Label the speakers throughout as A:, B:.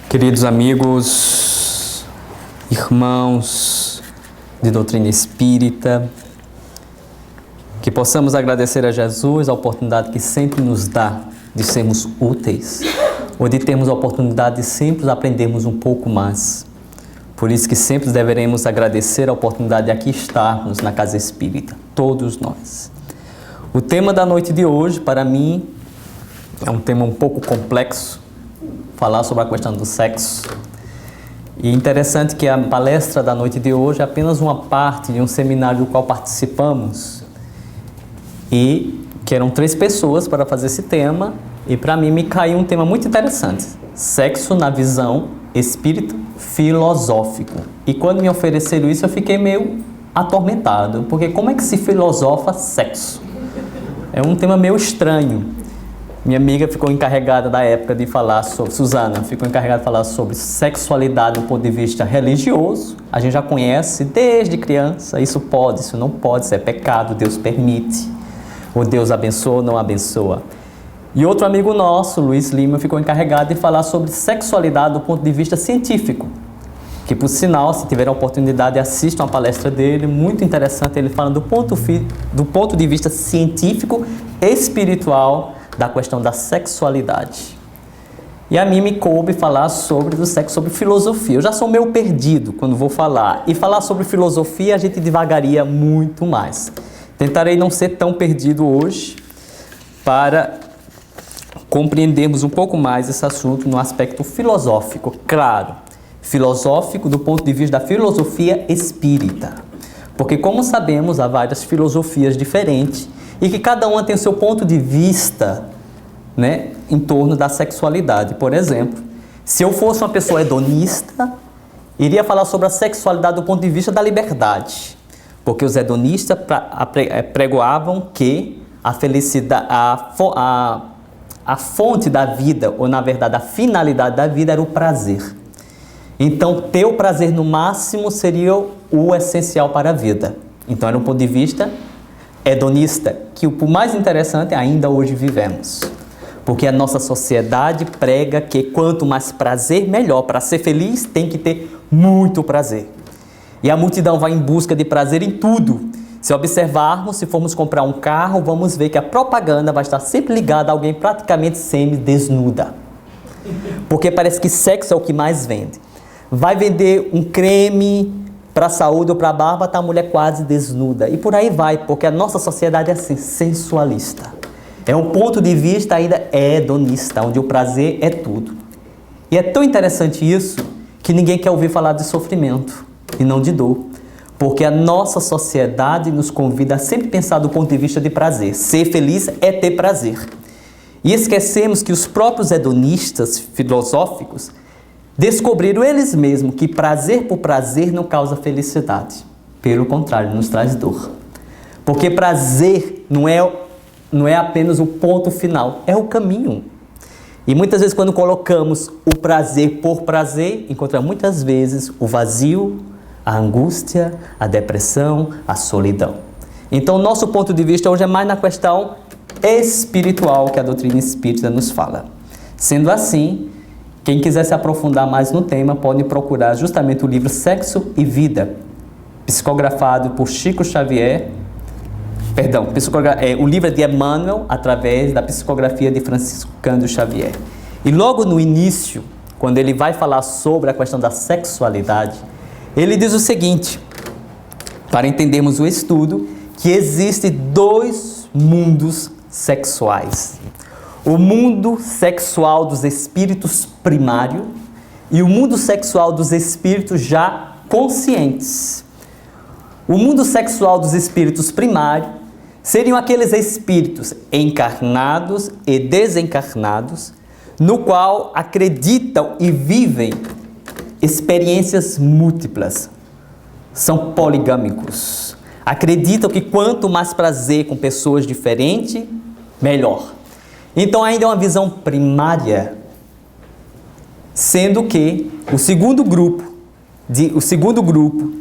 A: Queridos amigos, irmãos de doutrina espírita, que possamos agradecer a Jesus a oportunidade que sempre nos dá de sermos úteis, ou de termos a oportunidade de sempre aprendermos um pouco mais. Por isso que sempre deveremos agradecer a oportunidade de aqui estarmos na Casa Espírita, todos nós. O tema da noite de hoje, para mim, é um tema um pouco complexo, falar sobre a questão do sexo. E interessante que a palestra da noite de hoje é apenas uma parte de um seminário do qual participamos. E que eram 3 pessoas para fazer esse tema, e para mim me caiu um tema muito interessante: sexo na visão espírito filosófico. E quando me ofereceram isso, eu fiquei meio atormentado, porque como é que se filosofa sexo? É um tema meio estranho. Minha amiga ficou encarregada da época de falar sobre, Suzana, ficou encarregada de falar sobre sexualidade do ponto de vista religioso. A gente já conhece desde criança, isso pode, isso não pode, isso é pecado, Deus permite. Ou Deus abençoa ou não abençoa. E outro amigo nosso, Luiz Lima, ficou encarregado de falar sobre sexualidade do ponto de vista científico. Que, por sinal, se tiver a oportunidade, assistam a palestra dele, muito interessante, ele fala do ponto de vista científico e espiritual da questão da sexualidade. E a mim me coube falar sobre sexo, sobre filosofia. Eu já sou meio perdido quando vou falar. E falar sobre filosofia, a gente divagaria muito mais. Tentarei não ser tão perdido hoje para compreendermos um pouco mais esse assunto no aspecto filosófico. Claro, filosófico do ponto de vista da filosofia espírita. Porque, como sabemos, há várias filosofias diferentes e que cada uma tem o seu ponto de vista, né, em torno da sexualidade. Por exemplo, se eu fosse uma pessoa hedonista, iria falar sobre a sexualidade do ponto de vista da liberdade. Porque os hedonistas pregoavam que a felicidade, a fonte da vida, ou na verdade a finalidade da vida, era o prazer. Então, ter o prazer no máximo seria o essencial para a vida. Então, era um ponto de vista hedonista, que o mais interessante ainda hoje vivemos. Porque a nossa sociedade prega que quanto mais prazer, melhor. Para ser feliz, tem que ter muito prazer. E a multidão vai em busca de prazer em tudo. Se observarmos, se formos comprar um carro, vamos ver que a propaganda vai estar sempre ligada a alguém praticamente semi-desnuda. Porque parece que sexo é o que mais vende. Vai vender um creme para a saúde ou para a barba, está a mulher quase desnuda. E por aí vai, porque a nossa sociedade é assim, sensualista. É um ponto de vista ainda hedonista, onde o prazer é tudo. E é tão interessante isso, que ninguém quer ouvir falar de sofrimento e não de dor. Porque a nossa sociedade nos convida a sempre pensar do ponto de vista de prazer. Ser feliz é ter prazer. E esquecemos que os próprios hedonistas filosóficos descobriram eles mesmos que prazer por prazer não causa felicidade. Pelo contrário, nos traz dor. Porque prazer não é apenas o ponto final, é o caminho. E muitas vezes quando colocamos o prazer por prazer, encontramos muitas vezes o vazio, a angústia, a depressão, a solidão. Então, nosso ponto de vista hoje é mais na questão espiritual que a doutrina espírita nos fala. Sendo assim, quem quiser se aprofundar mais no tema, pode procurar justamente o livro Sexo e Vida, psicografado por Chico Xavier. O livro é de Emmanuel, através da psicografia de Francisco Cândido Xavier. E logo no início, quando ele vai falar sobre a questão da sexualidade, ele diz o seguinte, para entendermos o estudo, que existem 2 mundos sexuais. O mundo sexual dos espíritos primário e o mundo sexual dos espíritos já conscientes. O mundo sexual dos espíritos primários seriam aqueles espíritos encarnados e desencarnados, no qual acreditam e vivem experiências múltiplas. São poligâmicos. Acreditam que quanto mais prazer com pessoas diferentes, melhor. Então ainda é uma visão primária, sendo que o segundo grupo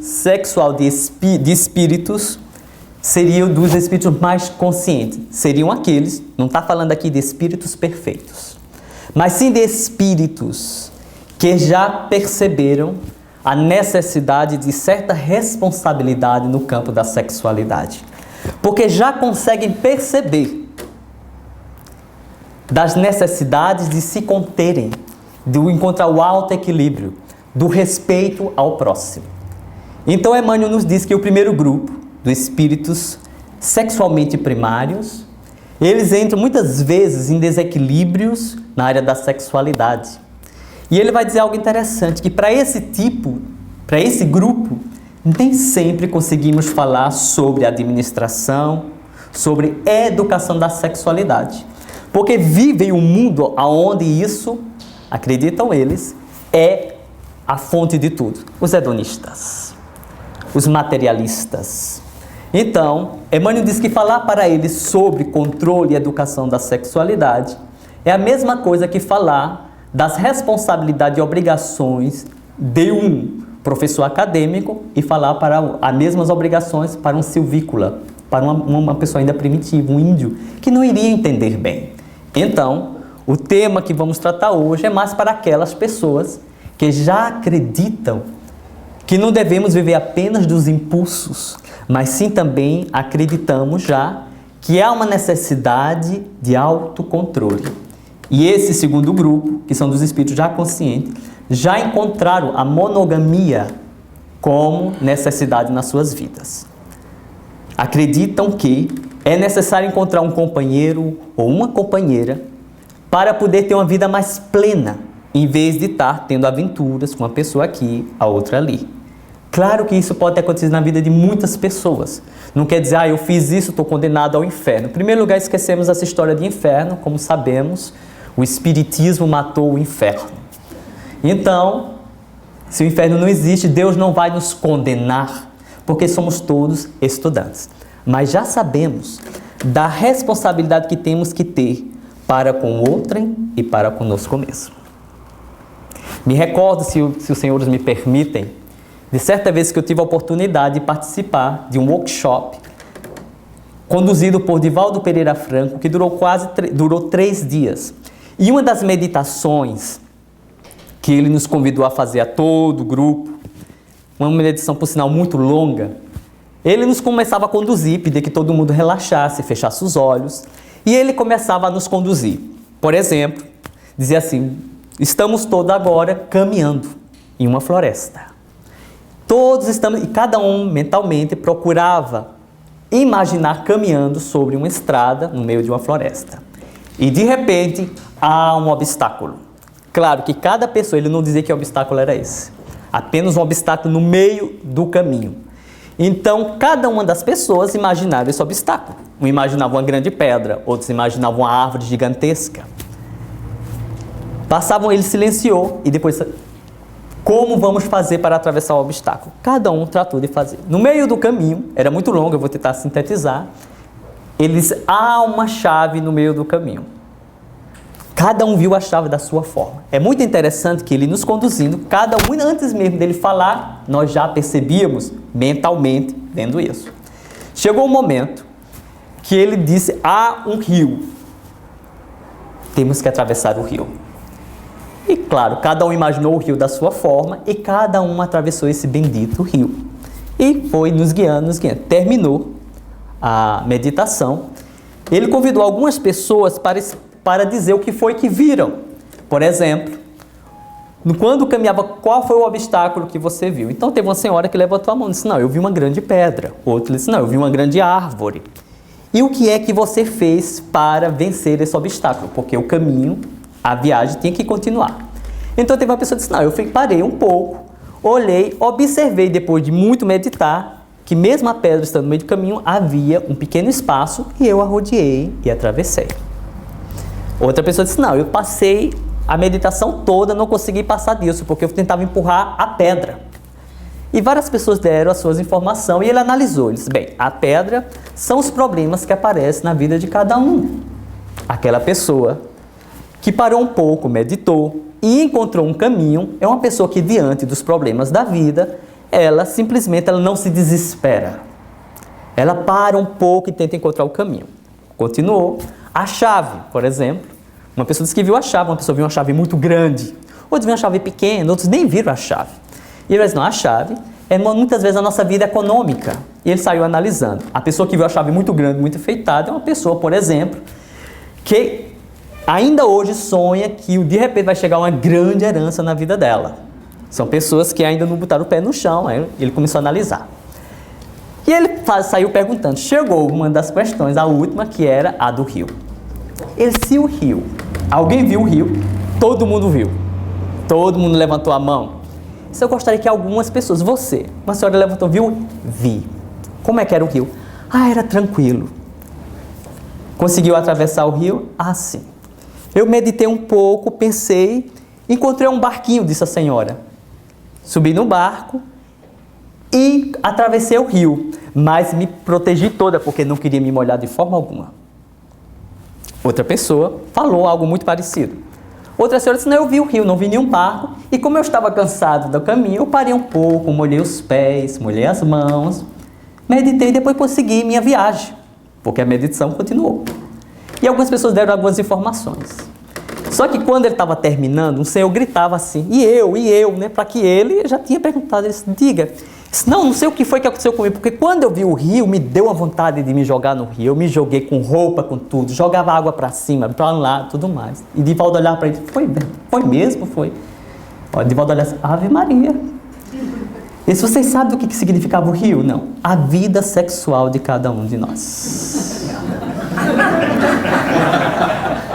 A: sexual de espíritos seriam dos espíritos mais conscientes. Seriam aqueles, não está falando aqui de espíritos perfeitos, mas sim de espíritos que já perceberam a necessidade de certa responsabilidade no campo da sexualidade. Porque já conseguem perceber das necessidades de se conterem, de encontrar o alto equilíbrio, do respeito ao próximo. Então Emmanuel nos diz que o primeiro grupo, dos espíritos sexualmente primários, eles entram muitas vezes em desequilíbrios na área da sexualidade. E ele vai dizer algo interessante, que para esse grupo, nem sempre conseguimos falar sobre administração, sobre educação da sexualidade. Porque vivem um mundo onde isso, acreditam eles, é a fonte de tudo. Os hedonistas, os materialistas. Então, Emmanuel diz que falar para eles sobre controle e educação da sexualidade é a mesma coisa que falar das responsabilidades e obrigações de um professor acadêmico e falar para as mesmas obrigações para um silvícola, para uma pessoa ainda primitiva, um índio, que não iria entender bem. Então, o tema que vamos tratar hoje é mais para aquelas pessoas que já acreditam que não devemos viver apenas dos impulsos, mas sim também acreditamos já que há uma necessidade de autocontrole. E esse segundo grupo, que são dos espíritos já conscientes, já encontraram a monogamia como necessidade nas suas vidas. Acreditam que é necessário encontrar um companheiro ou uma companheira para poder ter uma vida mais plena, em vez de estar tendo aventuras com uma pessoa aqui, a outra ali. Claro que isso pode ter acontecido na vida de muitas pessoas. Não quer dizer, eu fiz isso, estou condenado ao inferno. Em primeiro lugar, esquecemos essa história de inferno. Como sabemos, o Espiritismo matou o inferno. Então, se o inferno não existe, Deus não vai nos condenar, porque somos todos estudantes. Mas já sabemos da responsabilidade que temos que ter para com o outrem e para conosco mesmo. Me recordo, se os senhores me permitem, de certa vez que eu tive a oportunidade de participar de um workshop conduzido por Divaldo Pereira Franco, que durou 3 dias. E uma das meditações que ele nos convidou a fazer a todo o grupo, uma meditação, por sinal, muito longa, ele nos começava a conduzir, pedir que todo mundo relaxasse, fechasse os olhos, e ele começava a nos conduzir. Por exemplo, dizia assim, estamos todos agora caminhando em uma floresta. Todos estamos, e cada um mentalmente procurava imaginar caminhando sobre uma estrada no meio de uma floresta. E de repente, há um obstáculo. Claro que cada pessoa, ele não dizia que obstáculo era esse. Apenas um obstáculo no meio do caminho. Então, cada uma das pessoas imaginava esse obstáculo. Um imaginava uma grande pedra, outros imaginavam uma árvore gigantesca. Passavam, ele silenciou e depois, como vamos fazer para atravessar o obstáculo? Cada um tratou de fazer. No meio do caminho, era muito longo, eu vou tentar sintetizar, há uma chave no meio do caminho. Cada um viu a chave da sua forma. É muito interessante que ele nos conduzindo, cada um, antes mesmo dele falar, nós já percebíamos mentalmente vendo isso. Chegou um momento que ele disse, há um rio. Temos que atravessar o rio. E claro, cada um imaginou o rio da sua forma e cada um atravessou esse bendito rio. E foi nos guiando, Terminou a meditação. Ele convidou algumas pessoas para dizer o que foi que viram. Por exemplo, quando caminhava, qual foi o obstáculo que você viu? Então teve uma senhora que levantou a mão e disse, não, eu vi uma grande pedra. Outro disse, não, eu vi uma grande árvore. E o que é que você fez para vencer esse obstáculo? Porque o caminho, a viagem tinha que continuar. Então teve uma pessoa que disse, não, eu parei um pouco, olhei, observei depois de muito meditar, que mesmo a pedra estando no meio do caminho, havia um pequeno espaço e eu a rodeei e atravessei. Outra pessoa disse, não, eu passei a meditação toda, não consegui passar disso, porque eu tentava empurrar a pedra. E várias pessoas deram as suas informações e ele analisou. Ele disse, bem, a pedra são os problemas que aparecem na vida de cada um. Aquela pessoa que parou um pouco, meditou e encontrou um caminho, é uma pessoa que diante dos problemas da vida, ela simplesmente não se desespera. Ela para um pouco e tenta encontrar o caminho. Continuou. A chave, por exemplo, uma pessoa disse que viu a chave, uma pessoa viu uma chave muito grande, Outros viram a chave pequena, outros nem viram a chave. E ele disse, não, a chave é muitas vezes a nossa vida econômica. E ele saiu analisando. A pessoa que viu a chave muito grande, muito enfeitada, é uma pessoa, por exemplo, que ainda hoje sonha que de repente vai chegar uma grande herança na vida dela. São pessoas que ainda não botaram o pé no chão. Aí ele começou a analisar. E ele saiu perguntando. Chegou uma das questões, a última, que era a do rio. Ele, se o rio, alguém viu o rio, todo mundo viu. Todo mundo levantou a mão. Isso eu gostaria que algumas pessoas, você, uma senhora levantou, viu? Vi. Como é que era o rio? Ah, era tranquilo. Conseguiu atravessar o rio? Ah, sim. Eu meditei um pouco, pensei, encontrei um barquinho, disse a senhora. Subi no barco e atravessei o rio, mas me protegi toda, porque não queria me molhar de forma alguma. Outra pessoa falou algo muito parecido. Outra senhora disse, não, eu vi o rio, não vi nenhum barco, e como eu estava cansado do caminho, eu parei um pouco, molhei os pés, molhei as mãos, meditei e depois prosegui minha viagem, porque a meditação continuou. E algumas pessoas deram algumas informações. Só que quando ele estava terminando, um senhor gritava assim, e eu, né? Para que ele já tinha perguntado, ele disse, diga, não sei o que foi que aconteceu comigo, porque quando eu vi o rio, me deu a vontade de me jogar no rio, eu me joguei com roupa, com tudo, jogava água para cima, para lá, tudo mais. E Divaldo olhava para ele, foi mesmo? Foi. Divaldo olhava assim, Ave Maria. E se vocês sabem o que significava o rio? Não. A vida sexual de cada um de nós.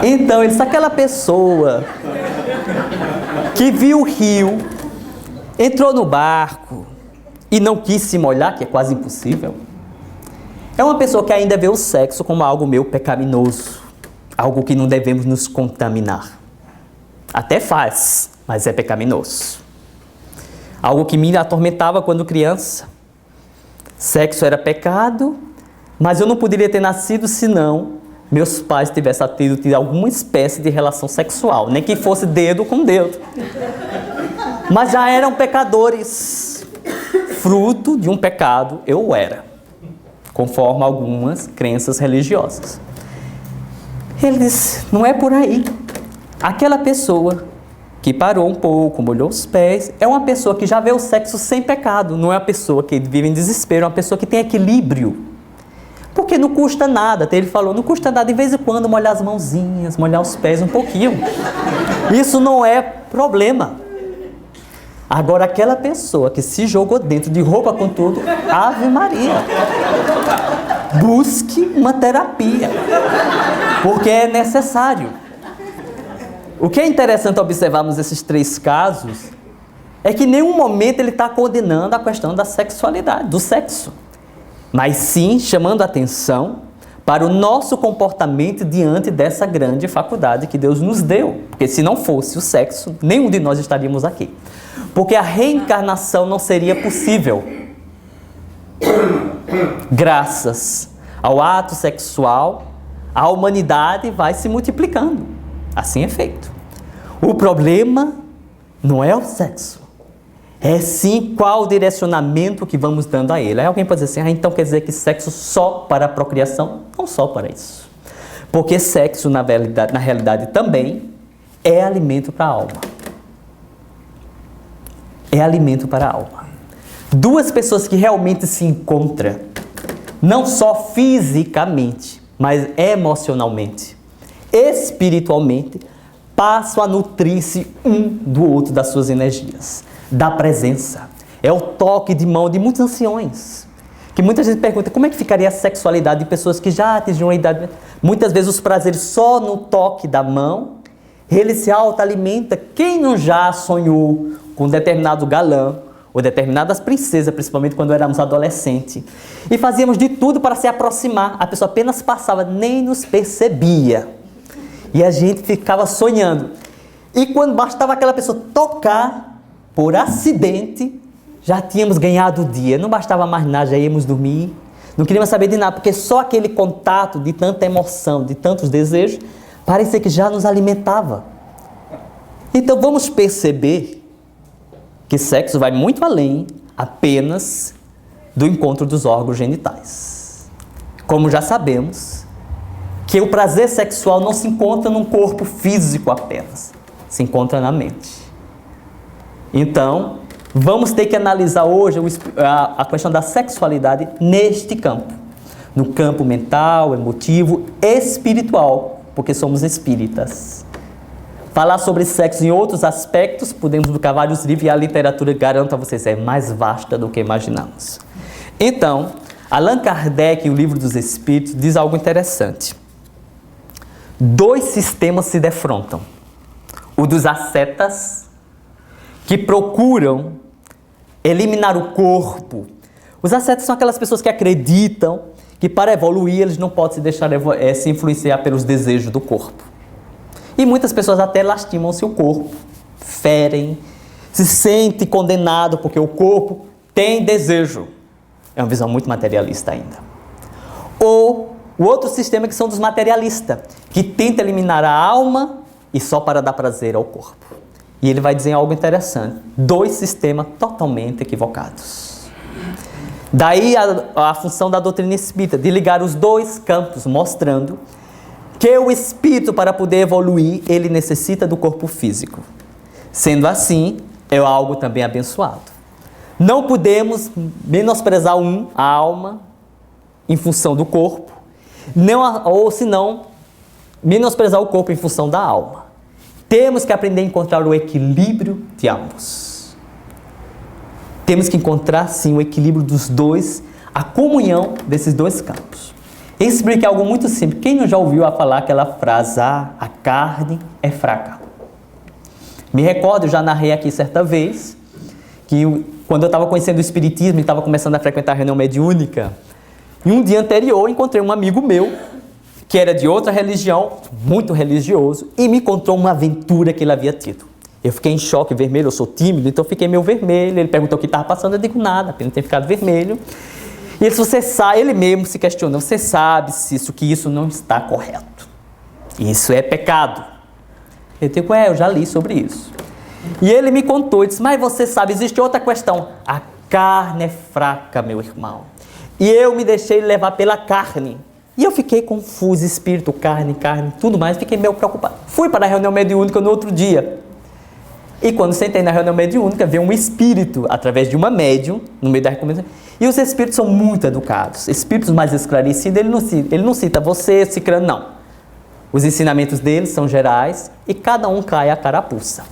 A: Então, ele disse, aquela pessoa que viu o rio, entrou no barco e não quis se molhar, que é quase impossível, é uma pessoa que ainda vê o sexo como algo meio pecaminoso, algo que não devemos nos contaminar. Até faz, mas é pecaminoso. Algo que me atormentava quando criança. Sexo era pecado, mas eu não poderia ter nascido senão meus pais tivessem tido alguma espécie de relação sexual, nem que fosse dedo com dedo. Mas já eram pecadores. Fruto de um pecado eu era, conforme algumas crenças religiosas. Ele disse, não é por aí. Aquela pessoa que parou um pouco, molhou os pés, é uma pessoa que já vê o sexo sem pecado, não é uma pessoa que vive em desespero, é uma pessoa que tem equilíbrio. Porque não custa nada, ele falou, não custa nada de vez em quando molhar as mãozinhas, molhar os pés um pouquinho. Isso não é problema. Agora, aquela pessoa que se jogou dentro de roupa com tudo, Ave Maria, busque uma terapia, porque é necessário. O que é interessante observarmos esses três casos é que em nenhum momento ele está condenando a questão da sexualidade, do sexo, mas sim chamando a atenção para o nosso comportamento diante dessa grande faculdade que Deus nos deu. Porque se não fosse o sexo, nenhum de nós estaríamos aqui. Porque a reencarnação não seria possível. Graças ao ato sexual, a humanidade vai se multiplicando. Assim é feito. O problema não é o sexo. É sim qual o direcionamento que vamos dando a ele. Aí alguém pode dizer assim, então quer dizer que sexo só para a procriação? Não só para isso. Porque sexo, na realidade, também é alimento para a alma. É alimento para a alma. Duas pessoas que realmente se encontram, não só fisicamente, mas emocionalmente, espiritualmente, passam a nutrir-se um do outro das suas energias. Da presença. É o toque de mão de muitos anciões. Que muita gente pergunta, como é que ficaria a sexualidade de pessoas que já atingiram a idade? Muitas vezes os prazeres só no toque da mão, ele se autoalimenta. Quem não já sonhou com determinado galã, ou determinadas princesas, principalmente quando éramos adolescentes, e fazíamos de tudo para se aproximar, a pessoa apenas passava, nem nos percebia. E a gente ficava sonhando. E quando bastava aquela pessoa tocar, por acidente, já tínhamos ganhado o dia. Não bastava mais nada, já íamos dormir. Não queríamos saber de nada, porque só aquele contato de tanta emoção, de tantos desejos, parecia que já nos alimentava. Então vamos perceber que sexo vai muito além apenas do encontro dos órgãos genitais. Como já sabemos, que o prazer sexual não se encontra num corpo físico apenas, se encontra na mente. Então, vamos ter que analisar hoje a questão da sexualidade neste campo. No campo mental, emotivo, espiritual, porque somos espíritas. Falar sobre sexo em outros aspectos, podemos buscar vários livros e a literatura, garanto a vocês, é mais vasta do que imaginamos. Então, Allan Kardec, o Livro dos Espíritos, diz algo interessante. 2 sistemas se defrontam. O dos ascetas, que procuram eliminar o corpo. Os ascetas são aquelas pessoas que acreditam que para evoluir eles não podem se deixar se influenciar pelos desejos do corpo. E muitas pessoas até lastimam o seu corpo, ferem, se sentem condenados porque o corpo tem desejo. É uma visão muito materialista ainda. Ou o outro sistema que são dos materialistas, que tenta eliminar a alma e só para dar prazer ao corpo. E ele vai dizer algo interessante. 2 sistemas totalmente equivocados. Daí a função da doutrina espírita, de ligar os 2 campos, mostrando que o espírito, para poder evoluir, ele necessita do corpo físico. Sendo assim, é algo também abençoado. Não podemos menosprezar a alma, em função do corpo, ou senão, menosprezar o corpo em função da alma. Temos que aprender a encontrar o equilíbrio de ambos. Temos que encontrar, sim, o equilíbrio dos 2, a comunhão desses 2 campos. Explique algo muito simples. Quem não já ouviu falar aquela frase, a carne é fraca? Me recordo, já narrei aqui certa vez, que quando eu estava conhecendo o Espiritismo e estava começando a frequentar a reunião mediúnica, e um dia anterior encontrei um amigo meu, que era de outra religião, muito religioso, e me contou uma aventura que ele havia tido. Eu fiquei em choque, vermelho, eu sou tímido, então fiquei meio vermelho. Ele perguntou o que estava passando, eu digo nada, apenas ter ficado vermelho. E ele, você sabe, ele mesmo se questionou, você sabe que isso não está correto. Isso é pecado. Eu digo, eu já li sobre isso. E ele me contou, ele disse, mas você sabe, existe outra questão. A carne é fraca, meu irmão. E eu me deixei levar pela carne. E eu fiquei confuso, espírito, carne, tudo mais, fiquei meio preocupado. Fui para a reunião mediúnica no outro dia. E quando sentei na reunião mediúnica, veio um espírito, através de uma médium, no meio da recomendação. E os espíritos são muito educados. Espíritos mais esclarecidos, ele não cita você, ciclano, não. Os ensinamentos deles são gerais e cada um cai a carapuça.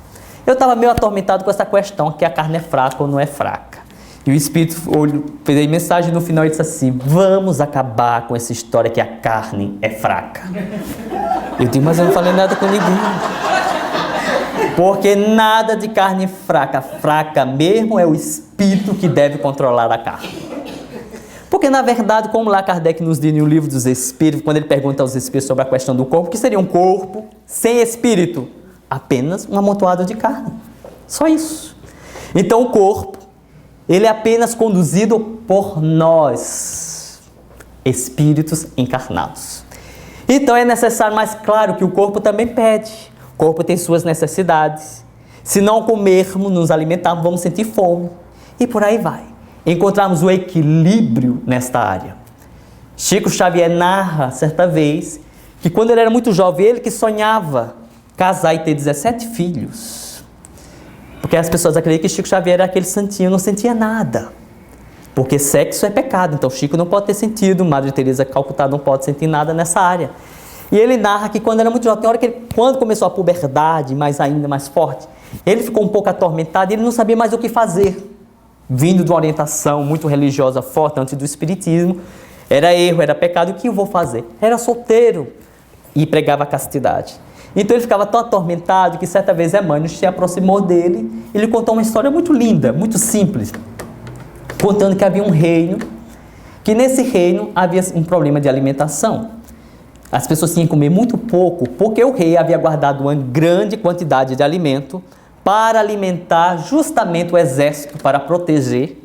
A: Eu estava meio atormentado com essa questão, que a carne é fraca ou não é fraca. E o espírito fez a mensagem no final e disse assim, vamos acabar com essa história que a carne é fraca. Eu digo, mas eu não falei nada com ninguém. Porque nada de carne fraca. Fraca mesmo é o espírito que deve controlar a carne. Porque, na verdade, como lá Kardec nos diz no Livro dos Espíritos, quando ele pergunta aos espíritos sobre a questão do corpo, que seria um corpo sem espírito? Apenas um amontoado de carne. Só isso. Então, o corpo, ele é apenas conduzido por nós, espíritos encarnados. Então, é necessário, mais claro, que o corpo também pede. O corpo tem suas necessidades. Se não comermos, nos alimentarmos, vamos sentir fome. E por aí vai. Encontrarmos o equilíbrio nesta área. Chico Xavier narra, certa vez, que quando ele era muito jovem, ele que sonhava casar e ter 17 filhos. Porque as pessoas acreditam que Chico Xavier era aquele santinho, não sentia nada. Porque sexo é pecado, então Chico não pode ter sentido, Madre Teresa de Calcutá não pode sentir nada nessa área. E ele narra que quando era muito jovem, tem hora que ele, quando começou a puberdade, mais ainda mais forte, ele ficou um pouco atormentado e ele não sabia mais o que fazer. Vindo de uma orientação muito religiosa forte antes do espiritismo, era erro, era pecado, o que eu vou fazer? Era solteiro e pregava a castidade. Então ele ficava tão atormentado que certa vez Emmanuel se aproximou dele e lhe contou uma história muito linda, muito simples, contando que havia um reino, que nesse reino havia um problema de alimentação. As pessoas tinham que comer muito pouco, porque o rei havia guardado uma grande quantidade de alimento para alimentar justamente o exército, para proteger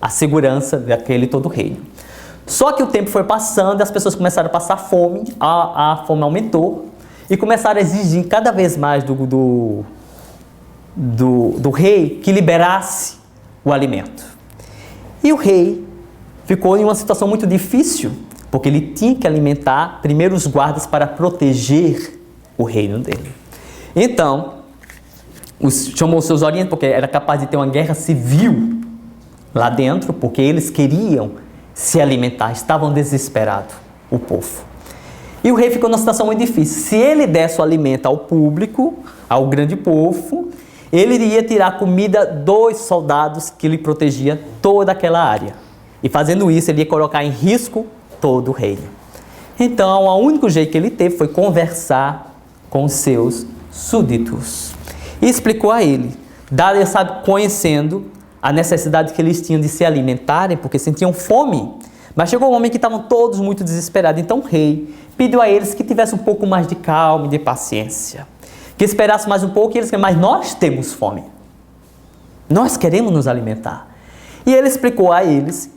A: a segurança daquele todo reino. Só que o tempo foi passando, as pessoas começaram a passar fome, a fome aumentou, e começaram a exigir cada vez mais do rei que liberasse o alimento. E o rei ficou em uma situação muito difícil, porque ele tinha que alimentar primeiro os guardas para proteger o reino dele. Então, chamou os seus orientes porque era capaz de ter uma guerra civil lá dentro, porque eles queriam se alimentar, estavam desesperados, o povo. E o rei ficou numa situação muito difícil. Se ele desse o alimento ao público, ao grande povo, ele iria tirar comida dos soldados que lhe protegia toda aquela área. E fazendo isso, ele ia colocar em risco todo o reino. Então, o único jeito que ele teve foi conversar com os seus súditos. E explicou a ele, conhecendo a necessidade que eles tinham de se alimentarem, porque sentiam fome. Mas chegou um momento que estavam todos muito desesperados. Então o rei pediu a eles que tivessem um pouco mais de calma e de paciência. Que esperassem mais um pouco e eles mas nós temos fome. Nós queremos nos alimentar. E ele explicou a eles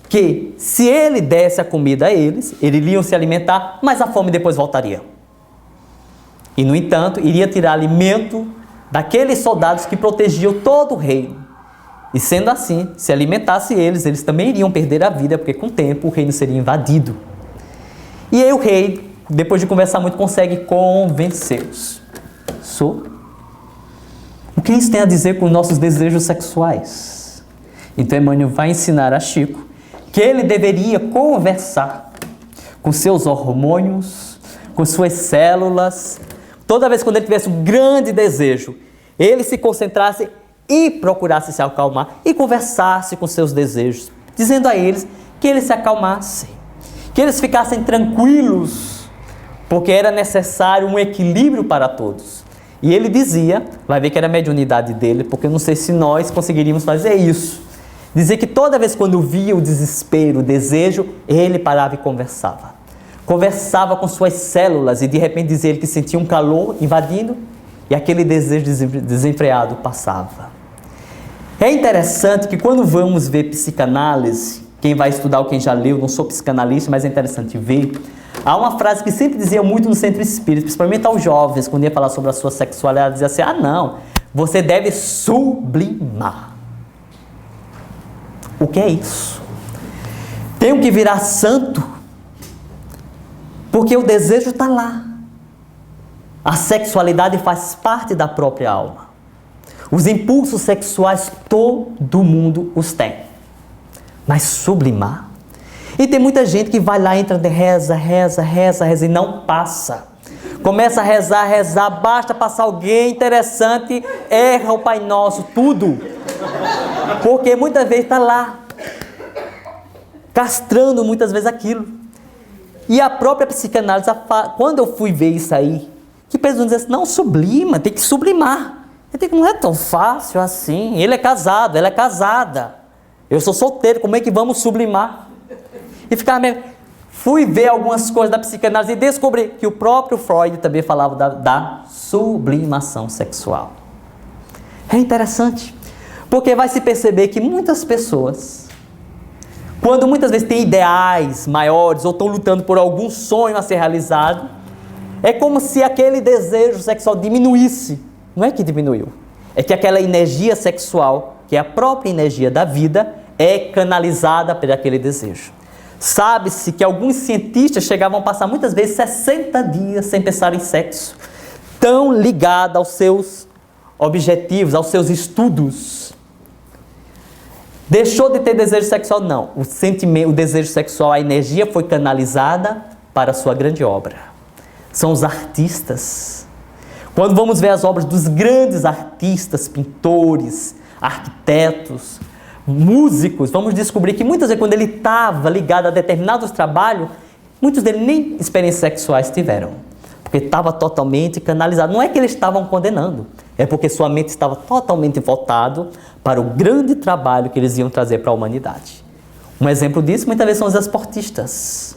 A: que se ele desse a comida a eles, eles iriam se alimentar, mas a fome depois voltaria. E no entanto, iria tirar alimento daqueles soldados que protegiam todo o reino. E sendo assim, se alimentasse eles também iriam perder a vida, porque com o tempo o reino seria invadido. E aí o rei, depois de conversar muito, consegue convencê-los. O que isso tem a dizer com os nossos desejos sexuais? Então Emmanuel vai ensinar a Chico que ele deveria conversar com seus hormônios, com suas células. Toda vez quando ele tivesse um grande desejo, ele se concentrasse e procurasse se acalmar e conversasse com seus desejos, dizendo a eles que eles se acalmassem, que eles ficassem tranquilos, porque era necessário um equilíbrio para todos. E ele dizia, vai ver que era a mediunidade dele, porque eu não sei se nós conseguiríamos fazer isso, dizia que toda vez quando via o desespero, o desejo, ele parava e conversava. Conversava com suas células e de repente dizia ele que sentia um calor invadindo e aquele desejo desenfreado passava. É interessante que quando vamos ver psicanálise, quem vai estudar ou quem já leu, não sou psicanalista, mas é interessante ver, há uma frase que sempre dizia muito no centro espírita, principalmente aos jovens, quando ia falar sobre a sua sexualidade, dizia assim, não, você deve sublimar. O que é isso? Tenho que virar santo, porque o desejo está lá. A sexualidade faz parte da própria alma. Os impulsos sexuais todo mundo os tem. Mas sublimar? E tem muita gente que vai lá, entra, reza e não passa. Começa a rezar, basta passar alguém interessante, erra o Pai Nosso, tudo. Porque muitas vezes está lá, castrando muitas vezes aquilo. E a própria psicanálise, quando eu fui ver isso aí, que pessoas dizem assim, não, sublima, tem que sublimar. Eu digo, não é tão fácil assim. Ele é casado, ela é casada. Eu sou solteiro, como é que vamos sublimar? E ficava meio... Fui ver algumas coisas da psicanálise e descobri que o próprio Freud também falava da sublimação sexual. É interessante, porque vai se perceber que muitas pessoas, quando muitas vezes têm ideais maiores ou estão lutando por algum sonho a ser realizado, é como se aquele desejo sexual diminuísse. Não é que diminuiu, é que aquela energia sexual, que é a própria energia da vida, é canalizada por aquele desejo. Sabe-se que alguns cientistas chegavam a passar muitas vezes 60 dias sem pensar em sexo, tão ligado aos seus objetivos, aos seus estudos. Deixou de ter desejo sexual? Não. O desejo sexual, a energia foi canalizada para a sua grande obra. São os artistas. Quando vamos ver as obras dos grandes artistas, pintores, arquitetos, músicos, vamos descobrir que muitas vezes quando ele estava ligado a determinados trabalhos, muitos deles nem experiências sexuais tiveram, porque estava totalmente canalizado. Não é que eles estavam condenando, é porque sua mente estava totalmente voltada para o grande trabalho que eles iam trazer para a humanidade. Um exemplo disso muitas vezes são os esportistas,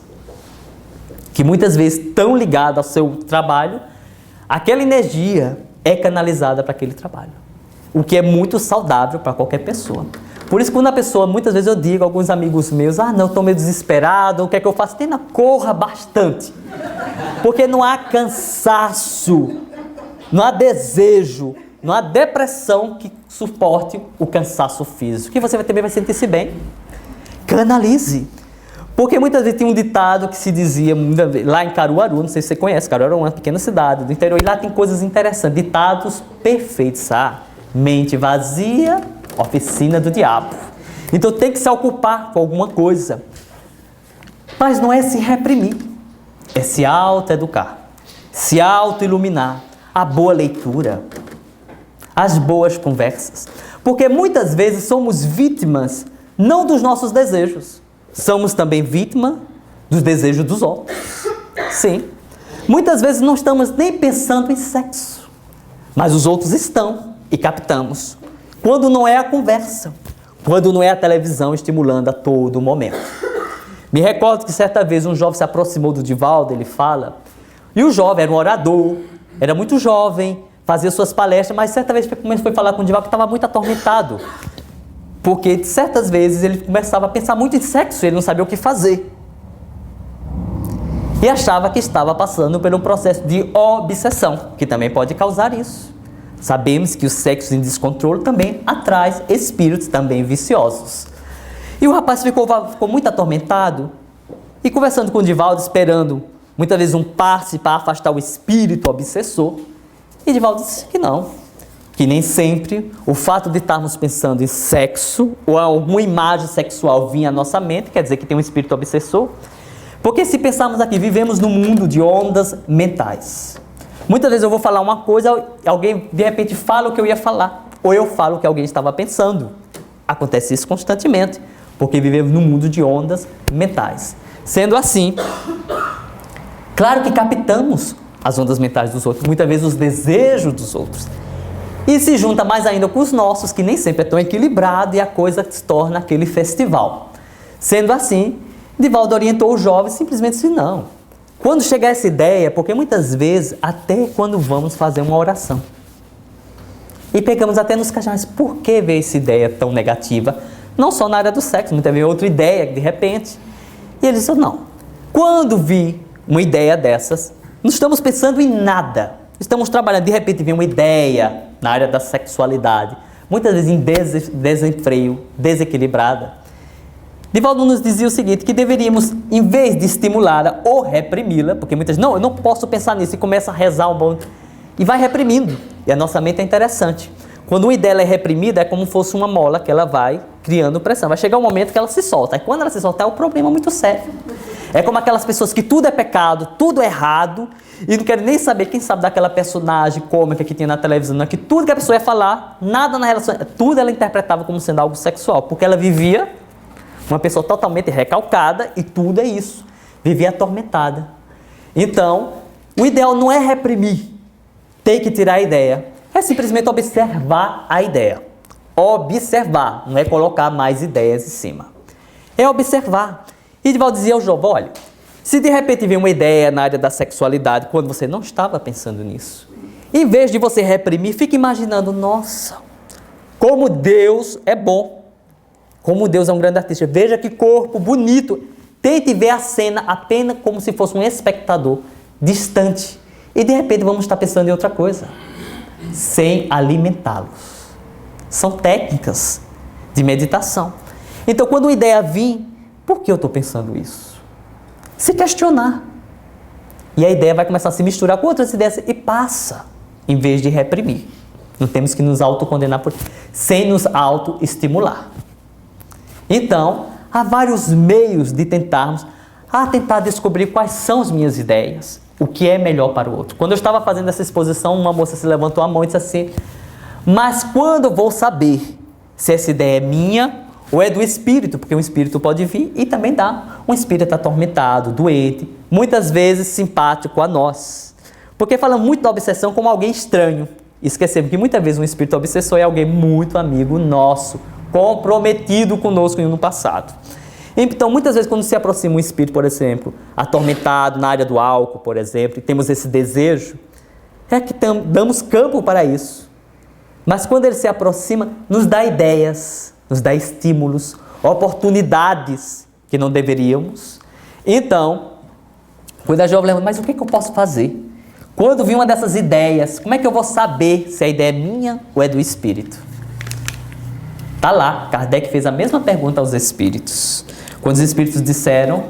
A: que muitas vezes estão ligados ao seu trabalho, aquela energia é canalizada para aquele trabalho, o que é muito saudável para qualquer pessoa. Por isso, quando a pessoa, muitas vezes eu digo a alguns amigos meus, não, estou meio desesperado, o que é que eu faço? Corra bastante, porque não há cansaço, não há desejo, não há depressão que suporte o cansaço físico, que você também vai sentir-se bem. Canalize, Porque muitas vezes tem um ditado que se dizia lá em Caruaru, não sei se você conhece, Caruaru é uma pequena cidade do interior, e lá tem coisas interessantes, ditados perfeitos, mente vazia, oficina do diabo. Então tem que se ocupar com alguma coisa. Mas não é se reprimir, é se autoeducar, se autoiluminar, a boa leitura, as boas conversas. Porque muitas vezes somos vítimas não dos nossos desejos, somos também vítima dos desejos dos outros. Sim. Muitas vezes não estamos nem pensando em sexo, mas os outros estão e captamos. Quando não é a conversa, quando não é a televisão estimulando a todo momento. Me recordo que certa vez um jovem se aproximou do Divaldo, ele fala, e o jovem era um orador, era muito jovem, fazia suas palestras, mas certa vez foi falar com o Divaldo que estava muito atormentado. Porque certas vezes ele começava a pensar muito em sexo, ele não sabia o que fazer. E achava que estava passando por um processo de obsessão, que também pode causar isso. Sabemos que o sexo em descontrole também atrai espíritos também viciosos. E o rapaz ficou muito atormentado e conversando com o Divaldo, esperando muitas vezes um passe para afastar o espírito obsessor. E Divaldo disse que não, que nem sempre o fato de estarmos pensando em sexo ou alguma imagem sexual vir à nossa mente, quer dizer que tem um espírito obsessor. Porque se pensarmos aqui, vivemos num mundo de ondas mentais. Muitas vezes eu vou falar uma coisa, alguém de repente fala o que eu ia falar, ou eu falo o que alguém estava pensando. Acontece isso constantemente, porque vivemos num mundo de ondas mentais. Sendo assim, claro que captamos as ondas mentais dos outros, muitas vezes os desejos dos outros. E se junta mais ainda com os nossos, que nem sempre é tão equilibrado, e a coisa se torna aquele festival. Sendo assim, Divaldo orientou o jovem simplesmente disse, não. Quando chegar essa ideia, porque muitas vezes, até quando vamos fazer uma oração, e pegamos até nos cajões, por que ver essa ideia tão negativa? Não só na área do sexo, muitas vezes outra ideia, de repente. E ele disse, não. Quando vi uma ideia dessas, não estamos pensando em nada. Estamos trabalhando, de repente vem uma ideia na área da sexualidade, muitas vezes em desenfreio, desequilibrada. Divaldo nos dizia o seguinte, que deveríamos, em vez de estimulá-la ou reprimi-la, porque muitas vezes, não, eu não posso pensar nisso, e começa a rezar um bom, e vai reprimindo. E a nossa mente é interessante. Quando uma ideia é reprimida, é como se fosse uma mola que ela vai criando pressão. Vai chegar um momento que ela se solta. E quando ela se solta, é um problema muito sério. É como aquelas pessoas que tudo é pecado, tudo é errado, e não querem nem saber, quem sabe daquela personagem cômica que tinha na televisão, que tudo que a pessoa ia falar, nada na relação, tudo ela interpretava como sendo algo sexual, porque ela vivia uma pessoa totalmente recalcada e tudo é isso, vivia atormentada. Então, o ideal não é reprimir, tem que tirar a ideia, é simplesmente observar a ideia. Observar, não é colocar mais ideias em cima. É observar. E Divaldo dizia ao jovem, olha, se de repente vem uma ideia na área da sexualidade, quando você não estava pensando nisso, em vez de você reprimir, fique imaginando, nossa, como Deus é bom, como Deus é um grande artista, veja que corpo bonito, tente ver a cena apenas como se fosse um espectador distante, e de repente vamos estar pensando em outra coisa, sem alimentá-los. São técnicas de meditação. Então, quando uma ideia vir, por que eu estou pensando isso? Se questionar. E a ideia vai começar a se misturar com outras ideias e passa, em vez de reprimir. Não temos que nos autocondenar sem nos autoestimular. Então, há vários meios de tentar descobrir quais são as minhas ideias, o que é melhor para o outro. Quando eu estava fazendo essa exposição, uma moça se levantou a mão e disse assim, mas quando eu vou saber se essa ideia é minha ou é do espírito? Porque o espírito pode vir e também dá um espírito atormentado, doente, muitas vezes simpático a nós. Porque fala muito da obsessão como alguém estranho. Esquecemos que muitas vezes um espírito obsessor é alguém muito amigo nosso, comprometido conosco no passado. Então, muitas vezes, quando se aproxima um espírito, por exemplo, atormentado na área do álcool, por exemplo, e temos esse desejo, é que damos campo para isso. Mas quando ele se aproxima, nos dá ideias, nos dá estímulos, oportunidades que não deveríamos. Então, quando a jovem lembra, mas o que eu posso fazer? Quando vir uma dessas ideias, como é que eu vou saber se a ideia é minha ou é do espírito? Está lá, Kardec fez a mesma pergunta aos espíritos. Quando os espíritos disseram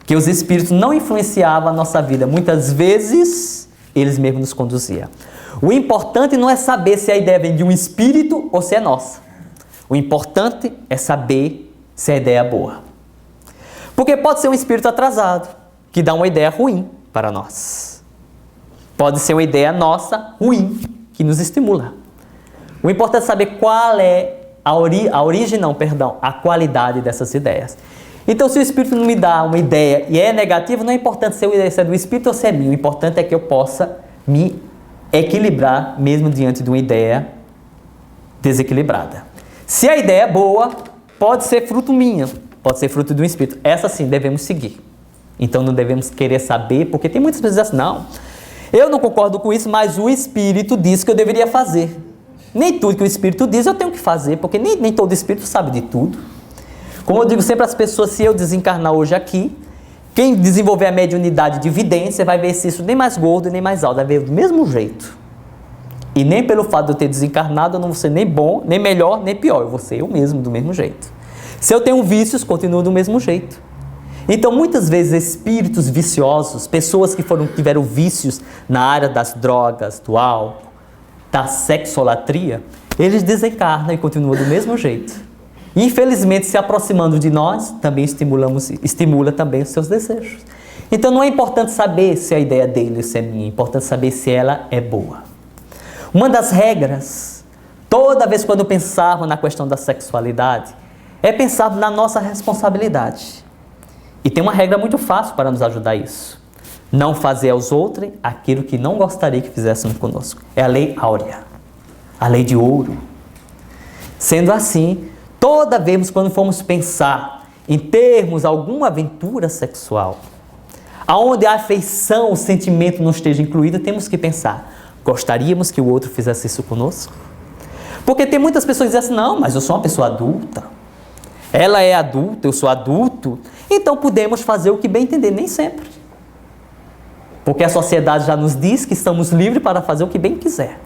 A: que os espíritos não influenciavam a nossa vida, muitas vezes eles mesmos nos conduziam. O importante não é saber se a ideia vem de um espírito ou se é nossa. O importante é saber se a ideia é boa. Porque pode ser um espírito atrasado, que dá uma ideia ruim para nós. Pode ser uma ideia nossa ruim, que nos estimula. O importante é saber qual é a qualidade dessas ideias. Então, se o espírito não me dá uma ideia e é negativa, não é importante se é do espírito ou se é minha. O importante é que eu possa me equilibrar mesmo diante de uma ideia desequilibrada. Se a ideia é boa, pode ser fruto minha, pode ser fruto de um espírito. Essa sim devemos seguir. Então não devemos querer saber, porque tem muitas pessoas que dizem assim, não, eu não concordo com isso, mas o espírito diz que eu deveria fazer. Nem tudo que o espírito diz eu tenho que fazer, porque nem todo espírito sabe de tudo. Como eu digo sempre às pessoas, se eu desencarnar hoje aqui, quem desenvolver a mediunidade de vidência vai ver se isso nem mais gordo nem mais alto, vai ver do mesmo jeito. E nem pelo fato de eu ter desencarnado, eu não vou ser nem bom, nem melhor, nem pior. Eu vou ser eu mesmo do mesmo jeito. Se eu tenho vícios, continuo do mesmo jeito. Então, muitas vezes, espíritos viciosos, pessoas que tiveram vícios na área das drogas, do álcool, da sexolatria, eles desencarnam e continuam do mesmo jeito. Infelizmente, se aproximando de nós, também estimula também os seus desejos. Então, não é importante saber se a ideia dele é minha, é importante saber se ela é boa. Uma das regras, toda vez quando pensarmos na questão da sexualidade, é pensar na nossa responsabilidade. E tem uma regra muito fácil para nos ajudar a isso. Não fazer aos outros aquilo que não gostaria que fizessem conosco. É a lei áurea, a lei de ouro. Sendo assim, toda vez quando formos pensar em termos alguma aventura sexual, aonde a afeição, o sentimento não esteja incluído, temos que pensar, gostaríamos que o outro fizesse isso conosco? Porque tem muitas pessoas que dizem assim, não, mas eu sou uma pessoa adulta, ela é adulta, eu sou adulto, então podemos fazer o que bem entender, nem sempre. Porque a sociedade já nos diz que estamos livres para fazer o que bem quiser,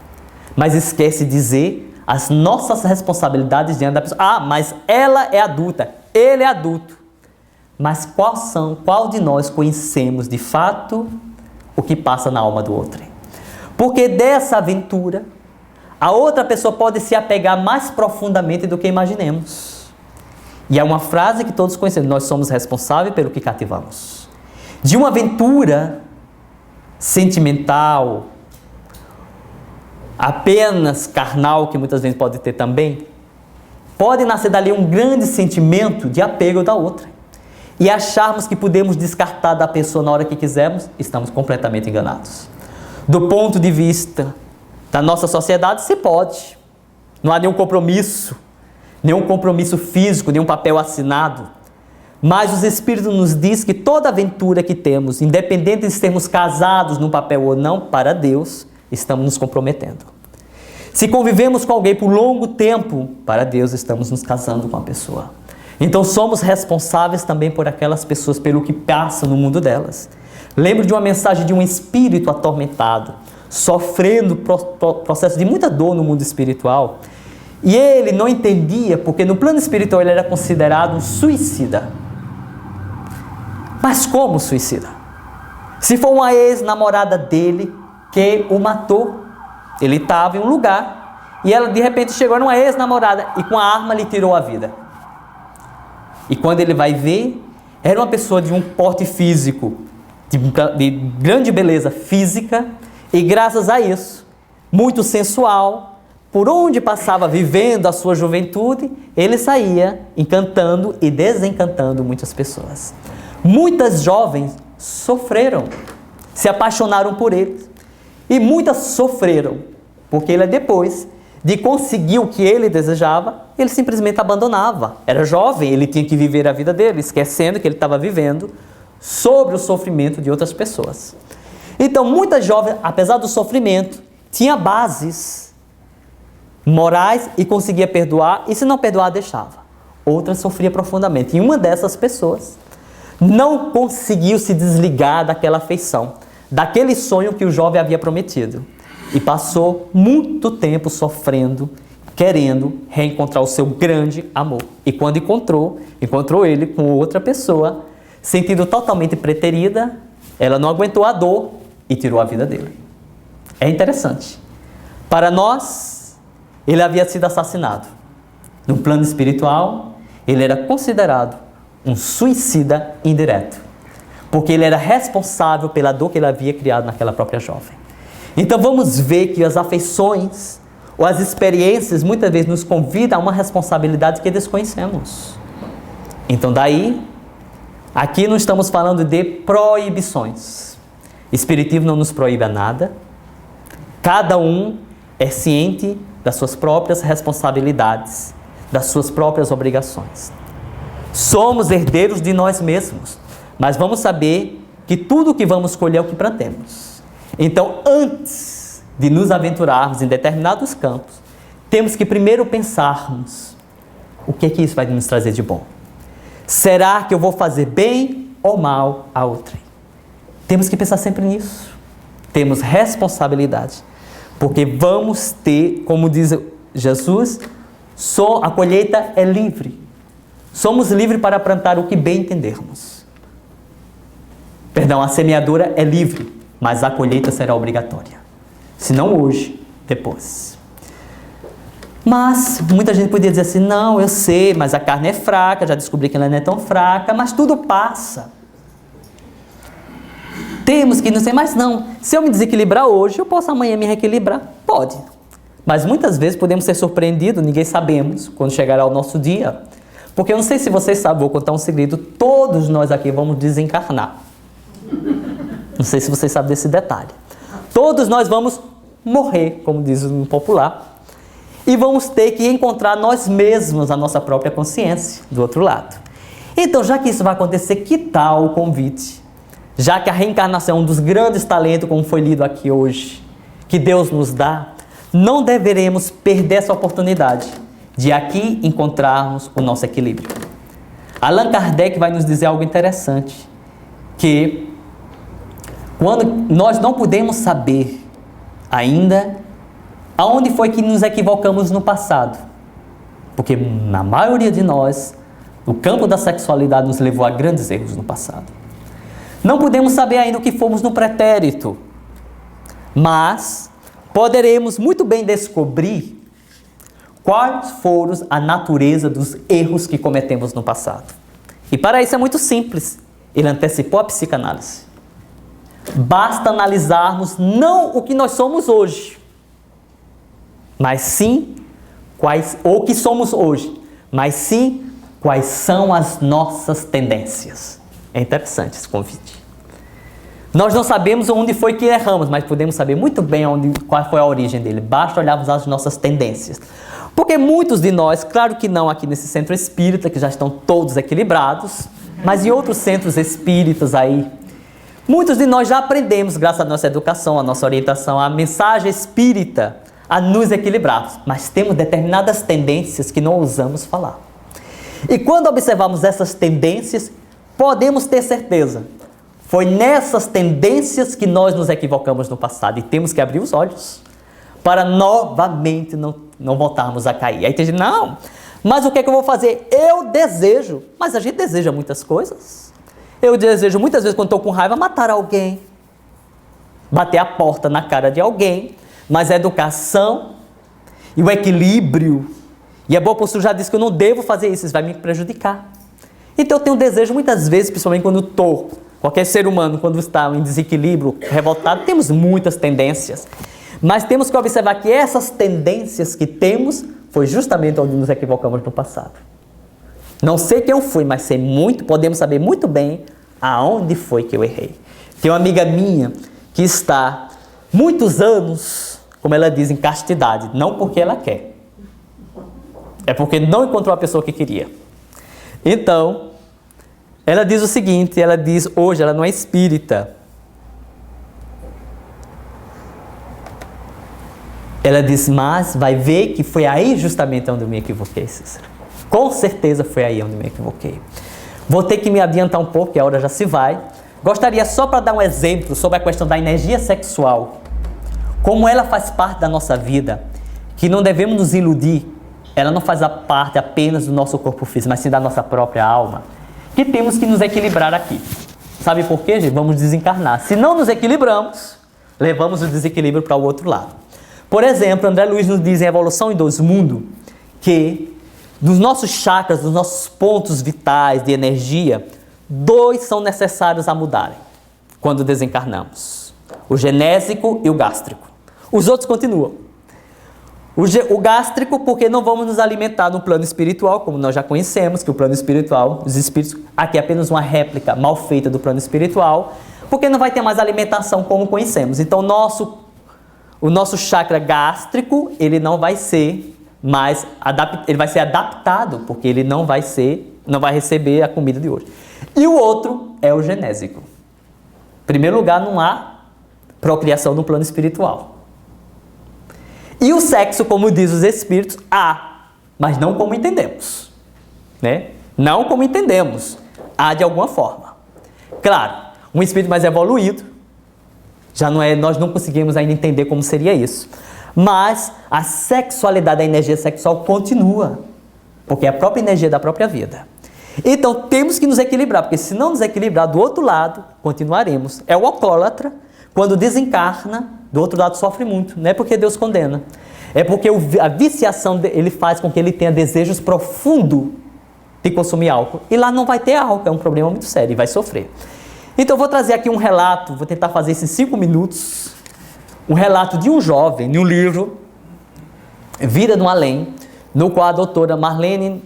A: mas esquece de dizer as nossas responsabilidades diante da pessoa. Ah, mas ela é adulta, ele é adulto. Mas qual de nós conhecemos de fato o que passa na alma do outro? Porque dessa aventura, a outra pessoa pode se apegar mais profundamente do que imaginemos. E é uma frase que todos conhecemos, nós somos responsáveis pelo que cativamos. De uma aventura sentimental, apenas carnal, que muitas vezes pode ter também, pode nascer dali um grande sentimento de apego da outra. E acharmos que podemos descartar da pessoa na hora que quisermos, estamos completamente enganados. Do ponto de vista da nossa sociedade, se pode. Não há nenhum compromisso físico, nenhum papel assinado. Mas os Espíritos nos diz que toda aventura que temos, independente de sermos casados num papel ou não, para Deus, estamos nos comprometendo. Se convivemos com alguém por longo tempo, para Deus estamos nos casando com a pessoa. Então somos responsáveis também por aquelas pessoas, pelo que passa no mundo delas. Lembro de uma mensagem de um espírito atormentado, sofrendo processo de muita dor no mundo espiritual. E ele não entendia, porque no plano espiritual ele era considerado um suicida. Mas como suicida? Se for uma ex-namorada dele que o matou, ele estava em um lugar e ela de repente chegou numa ex-namorada e com a arma lhe tirou a vida. E quando ele vai ver, era uma pessoa de um porte físico, de grande beleza física, e graças a isso, muito sensual, por onde passava vivendo a sua juventude, ele saía encantando e desencantando muitas pessoas. Muitas jovens sofreram, se apaixonaram por ele, e muitas sofreram, porque ele depois de conseguir o que ele desejava, ele simplesmente abandonava. Era jovem, ele tinha que viver a vida dele, esquecendo que ele estava vivendo sobre o sofrimento de outras pessoas. Então, muitas jovens, apesar do sofrimento, tinha bases morais e conseguia perdoar, e se não perdoar, deixava. Outras sofria profundamente. E uma dessas pessoas não conseguiu se desligar daquela afeição, daquele sonho que o jovem havia prometido. E passou muito tempo sofrendo querendo reencontrar o seu grande amor. E quando encontrou ele com outra pessoa, sentindo totalmente preterida, ela não aguentou a dor e tirou a vida dele. É interessante. Para nós, ele havia sido assassinado. No plano espiritual, ele era considerado um suicida indireto, porque ele era responsável pela dor que ele havia criado naquela própria jovem. Então vamos ver que as afeições ou as experiências muitas vezes nos convidam a uma responsabilidade que desconhecemos. Então daí, aqui não estamos falando de proibições. Espiritismo não nos proíbe a nada. Cada um é ciente das suas próprias responsabilidades, das suas próprias obrigações. Somos herdeiros de nós mesmos, mas vamos saber que tudo o que vamos colher é o que plantemos. Então, antes de nos aventurarmos em determinados campos, temos que primeiro pensarmos o que isso vai nos trazer de bom. Será que eu vou fazer bem ou mal a outrem? Temos que pensar sempre nisso. Temos responsabilidade, porque vamos ter, como diz Jesus, a colheita é livre. Somos livres para plantar o que bem entendermos. Perdão, a semeadura é livre, mas a colheita será obrigatória. Se não hoje, depois. Mas muita gente poderia dizer assim, não, eu sei, mas a carne é fraca, já descobri que ela não é tão fraca, mas tudo passa. Temos que não sei, mas não, se eu me desequilibrar hoje, eu posso amanhã me reequilibrar? Pode. Mas muitas vezes podemos ser surpreendidos, ninguém sabemos, quando chegará o nosso dia. Porque eu não sei se vocês sabem, vou contar um segredo, todos nós aqui vamos desencarnar. Não sei se vocês sabem desse detalhe. Todos nós vamos morrer, como diz no popular, e vamos ter que encontrar nós mesmos a nossa própria consciência do outro lado. Então, já que isso vai acontecer, que tal o convite? Já que a reencarnação é um dos grandes talentos, como foi lido aqui hoje, que Deus nos dá, não deveremos perder essa oportunidade de aqui encontrarmos o nosso equilíbrio. Allan Kardec vai nos dizer algo interessante, que quando nós não podemos saber ainda aonde foi que nos equivocamos no passado, porque na maioria de nós, o campo da sexualidade nos levou a grandes erros no passado. Não podemos saber ainda o que fomos no pretérito, mas poderemos muito bem descobrir quais foram a natureza dos erros que cometemos no passado. E para isso é muito simples. Ele antecipou a psicanálise. Basta analisarmos não o que nós somos hoje, mas sim o que somos hoje, mas sim quais são as nossas tendências. É interessante esse convite. Nós não sabemos onde foi que erramos, mas podemos saber muito bem qual foi a origem dele. Basta olharmos as nossas tendências. Porque muitos de nós, claro que não aqui nesse centro espírita, que já estão todos equilibrados, mas em outros centros espíritas aí, muitos de nós já aprendemos, graças à nossa educação, à nossa orientação, à mensagem espírita, a nos equilibrarmos. Mas temos determinadas tendências que não ousamos falar. E quando observamos essas tendências, podemos ter certeza, foi nessas tendências que nós nos equivocamos no passado e temos que abrir os olhos para novamente não voltarmos a cair. Aí tem gente, não, mas o que é que eu vou fazer? Eu desejo, mas a gente deseja muitas coisas. Eu desejo muitas vezes, quando estou com raiva, matar alguém, bater a porta na cara de alguém, mas a educação e o equilíbrio e a boa postura já diz que eu não devo fazer isso vai me prejudicar. Então eu tenho desejo muitas vezes, principalmente quando estou, qualquer ser humano, quando está em desequilíbrio, revoltado, temos muitas tendências. Mas temos que observar que essas tendências que temos foi justamente onde nos equivocamos no passado. Não sei quem eu fui, mas podemos saber muito bem aonde foi que eu errei. Tem uma amiga minha que está muitos anos, como ela diz, em castidade. Não porque ela quer. É porque não encontrou a pessoa que queria. Então, ela diz o seguinte, ela diz, hoje ela não é espírita. Ela diz, mas vai ver que foi aí justamente onde eu me equivoquei, Cícero. Com certeza foi aí onde eu me equivoquei. Vou ter que me adiantar um pouco, que a hora já se vai. Gostaria só para dar um exemplo sobre a questão da energia sexual. Como ela faz parte da nossa vida. que não devemos nos iludir, ela não faz a parte apenas do nosso corpo físico, mas sim da nossa própria alma, que temos que nos equilibrar aqui. Sabe por quê, gente? Vamos desencarnar. Se não nos equilibramos, levamos o desequilíbrio para o outro lado. Por exemplo, André Luiz nos diz em Evolução em Dois Mundos que dos nossos chakras, dos nossos pontos vitais de energia, 2 são necessários a mudarem quando desencarnamos: o genésico e o gástrico. Os outros continuam. O gástrico, porque não vamos nos alimentar no plano espiritual, como nós já conhecemos, que o plano espiritual, os espíritos, aqui é apenas uma réplica mal feita do plano espiritual, porque não vai ter mais alimentação como conhecemos. Então, o nosso chakra gástrico, ele não vai ser mais ele vai ser adaptado, porque ele não vai receber a comida de hoje. E o outro é o genésico. Em primeiro lugar, não há procriação no plano espiritual. E o sexo, como diz os espíritos, há, mas não como entendemos, né? Não como entendemos, há de alguma forma. Claro, um espírito mais evoluído, já não é, nós não conseguimos ainda entender como seria isso. Mas a sexualidade, a energia sexual continua, porque é a própria energia da própria vida. Então temos que nos equilibrar, porque se não nos equilibrar do outro lado, continuaremos. É o alcoólatra, quando desencarna, do outro lado sofre muito. Não é porque Deus condena, é porque a viciação ele faz com que ele tenha desejos profundos de consumir álcool. E lá não vai ter álcool, é um problema muito sério e vai sofrer. Então eu vou trazer aqui um relato, vou tentar fazer isso em 5 minutos. Um relato de um jovem, de um livro, Vida no Além, no qual a doutora Marlene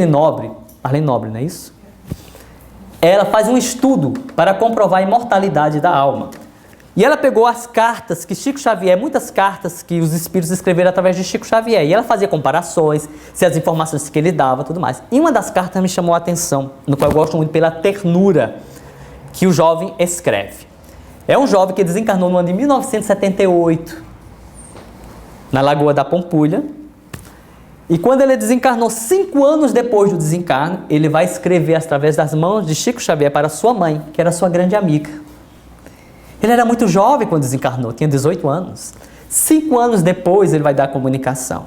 A: Nobre, não é isso? Ela faz um estudo para comprovar a imortalidade da alma. E ela pegou as cartas que Chico Xavier, muitas cartas que os espíritos escreveram através de Chico Xavier, e ela fazia comparações, se as informações que ele dava, tudo mais. E uma das cartas me chamou a atenção, no qual eu gosto muito pela ternura que o jovem escreve. É um jovem que desencarnou no ano de 1978, na Lagoa da Pampulha. E quando ele desencarnou, 5 anos depois do desencarno, ele vai escrever através das mãos de Chico Xavier para sua mãe, que era sua grande amiga. Ele era muito jovem quando desencarnou, tinha 18 anos. 5 anos depois ele vai dar a comunicação.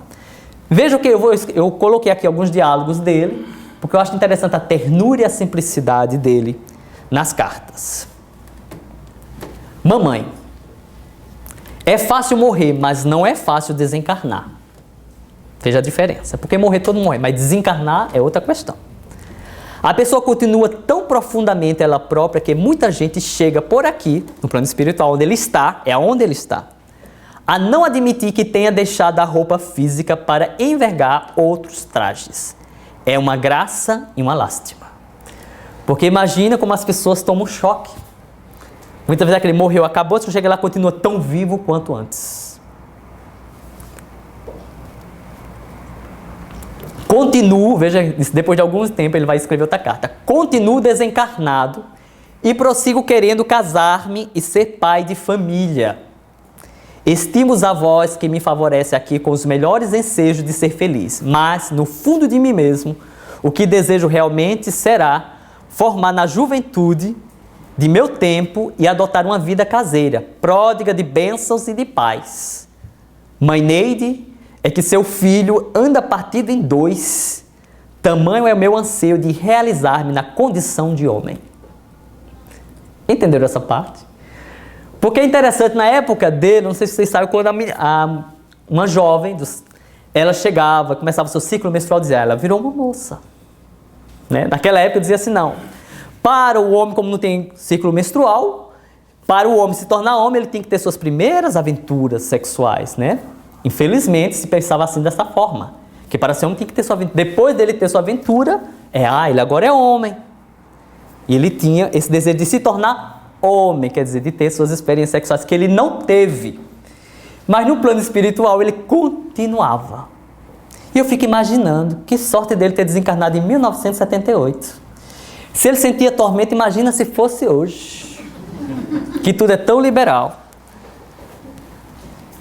A: Veja que eu coloquei aqui alguns diálogos dele, porque eu acho interessante a ternura e a simplicidade dele nas cartas. Mamãe, é fácil morrer, mas não é fácil desencarnar. Veja a diferença, porque morrer todo mundo morre, mas desencarnar é outra questão. A pessoa continua tão profundamente ela própria que muita gente chega por aqui, no plano espiritual, onde ele está, é aonde ele está, a não admitir que tenha deixado a roupa física para envergar outros trajes. É uma graça e uma lástima. Porque imagina como as pessoas tomam choque. Muitas vezes aquele morreu, acabou, se chega lá, continua tão vivo quanto antes. Continuo, veja, depois de algum tempo ele vai escrever outra carta. Continuo desencarnado e prossigo querendo casar-me e ser pai de família. Estimo os avós que me favorecem aqui com os melhores ensejos de ser feliz, mas no fundo de mim mesmo, o que desejo realmente será formar na juventude de meu tempo e adotar uma vida caseira, pródiga de bênçãos e de paz. Mãe Neide, é que seu filho anda partido em 2, tamanho é o meu anseio de realizar-me na condição de homem. Entenderam essa parte? Porque é interessante, na época dele, não sei se vocês sabem, quando uma jovem, ela chegava, começava o seu ciclo menstrual, dizia, ela virou uma moça. Né? Naquela época dizia assim, não, para o homem, como não tem ciclo menstrual, para o homem se tornar homem, ele tem que ter suas primeiras aventuras sexuais, né? Infelizmente, se pensava assim dessa forma, que para ser homem tem que ter sua aventura. Depois dele ter sua aventura, ele agora é homem. E ele tinha esse desejo de se tornar homem, quer dizer, de ter suas experiências sexuais que ele não teve. Mas no plano espiritual ele continuava. E eu fico imaginando que sorte dele ter desencarnado em 1978. Se ele sentia tormento, imagina se fosse hoje, que tudo é tão liberal.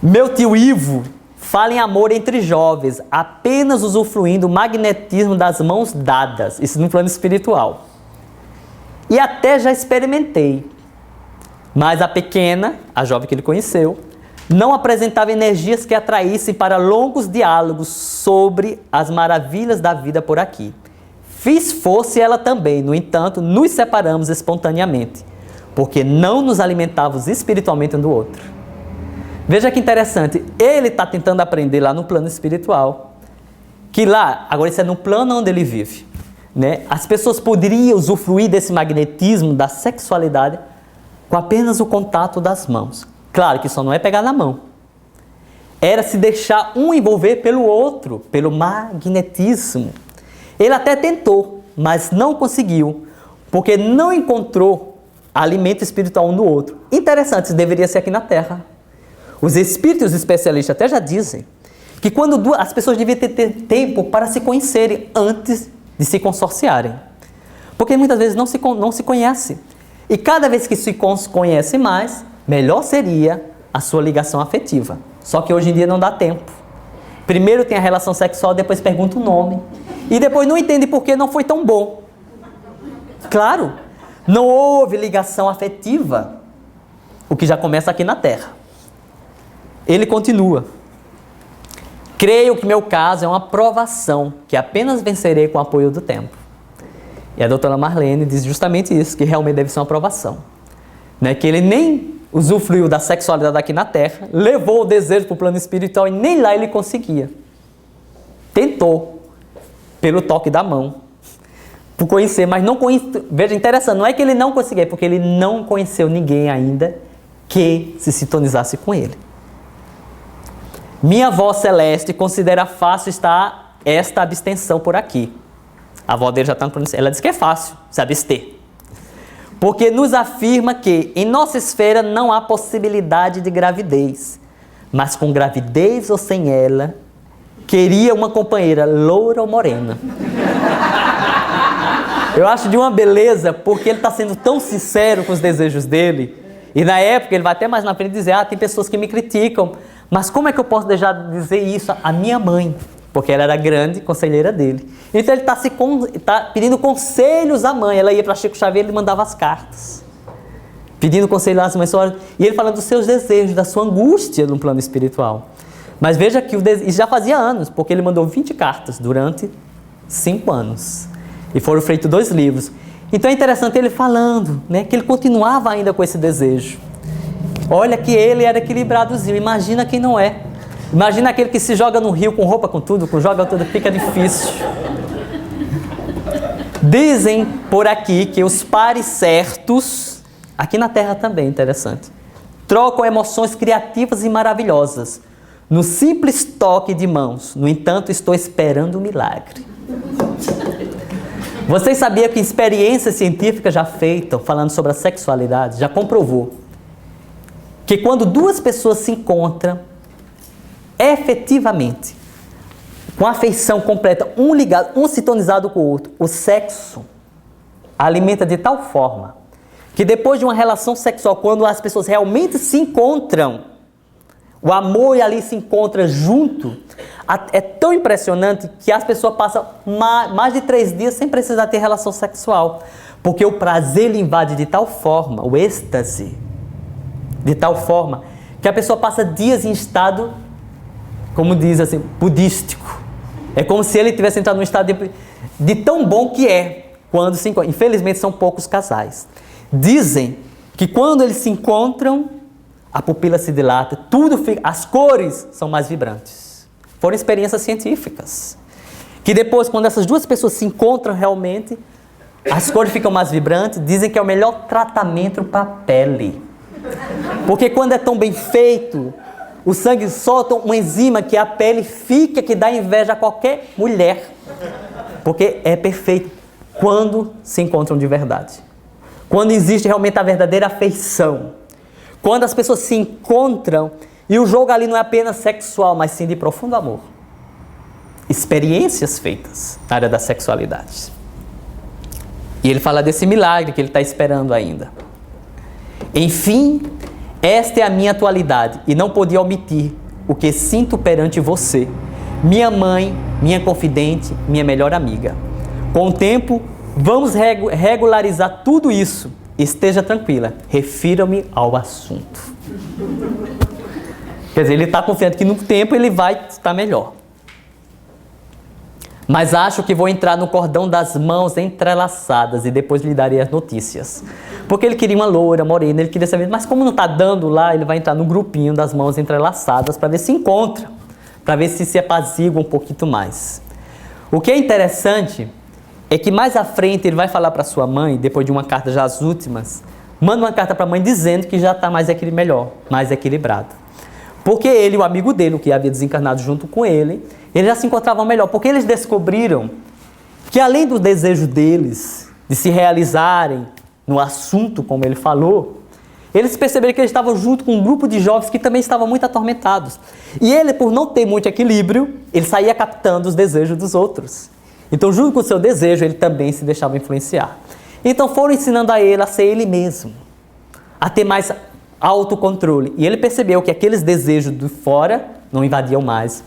A: Meu tio Ivo fala em amor entre jovens, apenas usufruindo o magnetismo das mãos dadas, isso no plano espiritual. E até já experimentei, mas a pequena, a jovem que ele conheceu, Não apresentava energias que atraíssem para longos diálogos sobre as maravilhas da vida por aqui. Fiz força ela também, no entanto, nos separamos espontaneamente, porque não nos alimentávamos espiritualmente um do outro. Veja que interessante, ele está tentando aprender lá no plano espiritual, que lá, agora isso é no plano onde ele vive, né? As pessoas poderiam usufruir desse magnetismo, da sexualidade, com apenas o contato das mãos. Claro que só não é pegar na mão. Era se deixar um envolver pelo outro, pelo magnetismo. Ele até tentou, mas não conseguiu, porque não encontrou alimento espiritual um do outro. Interessante, isso deveria ser aqui na Terra. Os espíritos especialistas até já dizem que quando as pessoas deviam ter tempo para se conhecerem antes de se consorciarem. Porque muitas vezes não se conhece. E cada vez que se conhece mais, melhor seria a sua ligação afetiva. Só que hoje em dia não dá tempo. Primeiro tem a relação sexual, depois pergunta o nome. E depois não entende por que não foi tão bom. Claro, não houve ligação afetiva. O que já começa aqui na Terra. Ele continua. Creio que meu caso é uma provação que apenas vencerei com o apoio do tempo. E a doutora Marlene diz justamente isso, que realmente deve ser uma provação. Né? Que ele nem usufruiu da sexualidade aqui na Terra, levou o desejo para o plano espiritual e nem lá ele conseguia. Tentou, pelo toque da mão, por conhecer, mas não conheceu. Veja, interessante, não é que ele não conseguia, é porque ele não conheceu ninguém ainda que se sintonizasse com ele. Minha avó celeste considera fácil esta abstenção por aqui. A avó dele já está no plano, ela diz que é fácil se abster. Porque nos afirma que em nossa esfera não há possibilidade de gravidez. Mas com gravidez ou sem ela, queria uma companheira loura ou morena. Eu acho de uma beleza, porque ele está sendo tão sincero com os desejos dele. E na época, ele vai até mais na frente dizer, tem pessoas que me criticam. Mas como é que eu posso deixar de dizer isso à minha mãe? Porque ela era grande conselheira dele. Então ele está pedindo conselhos à mãe. Ela ia para Chico Xavier e ele mandava as cartas. Pedindo conselho às mães. E ele falando dos seus desejos, da sua angústia no plano espiritual. Mas veja que isso já fazia anos, porque ele mandou 20 cartas durante 5 anos. E foram feitos 2 livros. Então é interessante ele falando, né, que ele continuava ainda com esse desejo. Olha que ele era equilibradozinho. Imagina quem não é. Imagina aquele que se joga no rio com roupa, com tudo, joga tudo, fica difícil. Dizem por aqui que os pares certos, aqui na Terra também, interessante, trocam emoções criativas e maravilhosas, no simples toque de mãos. No entanto, estou esperando um milagre. Vocês sabiam que experiências científicas já feitas, falando sobre a sexualidade, já comprovou que quando 2 pessoas se encontram, efetivamente, com afeição completa, um ligado, um sintonizado com o outro, o sexo alimenta de tal forma que depois de uma relação sexual, quando as pessoas realmente se encontram, o amor ali se encontra junto, é tão impressionante que as pessoas passam mais de 3 dias sem precisar ter relação sexual, porque o prazer lhe invade de tal forma, o êxtase, de tal forma que a pessoa passa dias em estado, como diz assim, budístico. É como se ele tivesse entrado num estado de tão bom que é quando se encontram. Infelizmente são poucos casais. Dizem que quando eles se encontram, a pupila se dilata, as cores são mais vibrantes. Foram experiências científicas. Que depois, quando essas 2 pessoas se encontram realmente, as cores ficam mais vibrantes. Dizem que é o melhor tratamento para a pele. Porque quando é tão bem feito, o sangue solta uma enzima que a pele fica, que dá inveja a qualquer mulher. Porque é perfeito quando se encontram de verdade. Quando existe realmente a verdadeira afeição. Quando as pessoas se encontram e o jogo ali não é apenas sexual, mas sim de profundo amor. Experiências feitas na área da sexualidade. E ele fala desse milagre que ele está esperando ainda. Enfim, esta é a minha atualidade e não podia omitir o que sinto perante você, minha mãe, minha confidente, minha melhor amiga. Com o tempo, vamos regularizar tudo isso. Esteja tranquila, refira-me ao assunto. Quer dizer, ele está confiante que no tempo ele vai estar melhor. Mas acho que vou entrar no cordão das mãos entrelaçadas e depois lhe darei as notícias. Porque ele queria uma loura, morena, ele queria saber, mas como não está dando lá, ele vai entrar no grupinho das mãos entrelaçadas para ver se encontra, para ver se apazigua um pouquinho mais. O que é interessante é que mais à frente ele vai falar para sua mãe, depois de uma carta já as últimas, manda uma carta para a mãe dizendo que já está mais melhor, mais equilibrado. Porque ele, o amigo dele, o que havia desencarnado junto com ele, eles já se encontravam melhor, porque eles descobriram que além do desejo deles de se realizarem no assunto, como ele falou, eles perceberam que eles estavam junto com um grupo de jovens que também estavam muito atormentados. E ele, por não ter muito equilíbrio, ele saía captando os desejos dos outros. Então, junto com o seu desejo, ele também se deixava influenciar. Então, foram ensinando a ele a ser ele mesmo, a ter mais autocontrole. E ele percebeu que aqueles desejos de fora não invadiam mais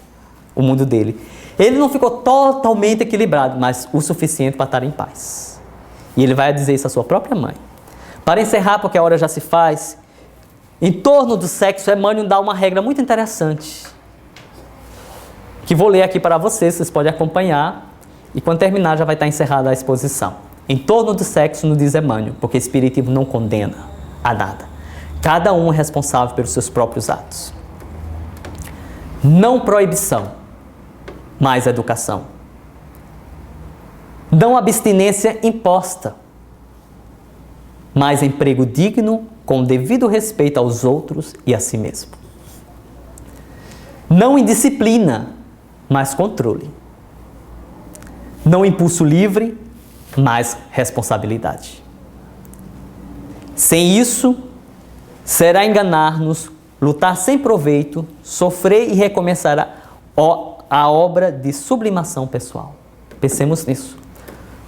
A: o mundo dele. Ele não ficou totalmente equilibrado, mas o suficiente para estar em paz. E ele vai dizer isso à sua própria mãe. Para encerrar, porque a hora já se faz, em torno do sexo, Emmanuel dá uma regra muito interessante, que vou ler aqui para vocês podem acompanhar, e quando terminar já vai estar encerrada a exposição. Em torno do sexo, nos diz Emmanuel, porque o Espiritismo não condena a nada. Cada um é responsável pelos seus próprios atos. Não proibição, mas educação. Não abstinência imposta, mas emprego digno com devido respeito aos outros e a si mesmo. Não indisciplina, mas controle. Não impulso livre, mas responsabilidade. Sem isso, será enganar-nos, lutar sem proveito, sofrer e recomeçar a obra de sublimação pessoal. Pensemos nisso.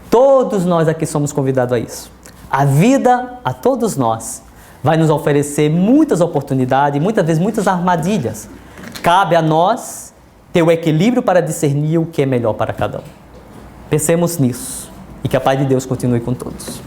A: Todos nós aqui somos convidados a isso. A vida, a todos nós, vai nos oferecer muitas oportunidades, muitas vezes muitas armadilhas. Cabe a nós ter o equilíbrio para discernir o que é melhor para cada um. Pensemos nisso e que a paz de Deus continue com todos.